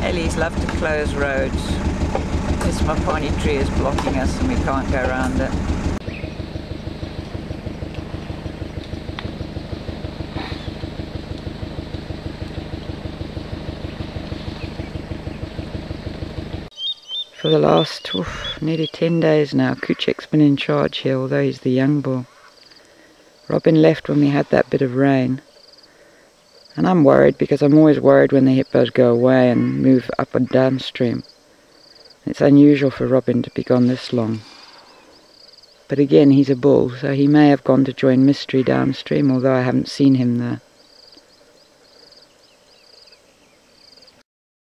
Ellies love to close roads. This mapani tree is blocking us and we can't go around it. For the last nearly 10 days now, Kuchek's been in charge here, although he's the young bull. Robin left when we had that bit of rain. And I'm worried because I'm always worried when the hippos go away and move up and downstream. It's unusual for Robin to be gone this long. But again, he's a bull, so he may have gone to join Mystery downstream, although I haven't seen him there.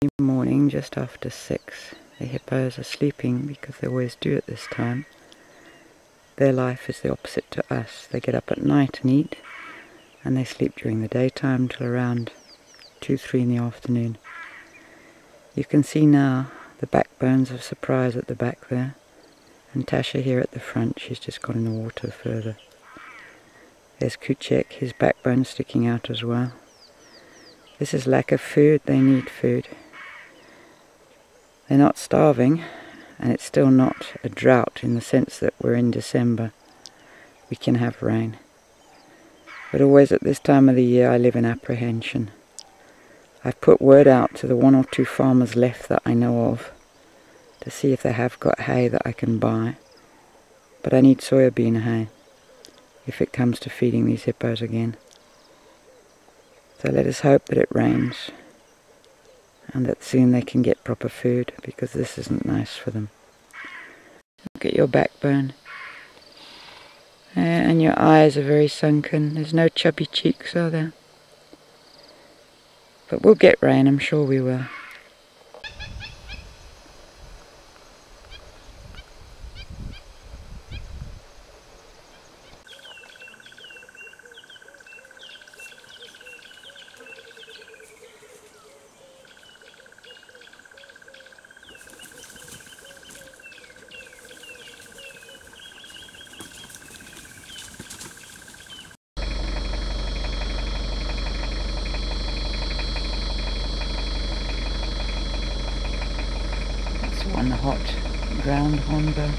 In the morning, just after 6, the hippos are sleeping because they always do at this time. Their life is the opposite to us. They get up at night and eat, and they sleep during the daytime till around 2, 3 in the afternoon. You can see now the backbones of Surprise at the back there, and Tasha here at the front. She's just gone in the water further. There's Kuchek, his backbone sticking out as well. This is lack of food. They need food. They're not starving, and it's still not a drought in the sense that we're in December. We can have rain. But always at this time of the year I live in apprehension. I've put word out to the 1 or 2 farmers left that I know of to see if they have got hay that I can buy. But I need soybean hay if it comes to feeding these hippos again. So let us hope that it rains and that soon they can get proper food, because this isn't nice for them. Look at your backbone. And your eyes are very sunken. There's no chubby cheeks, are there? But we'll get rain, I'm sure we will. One hot ground hornbill.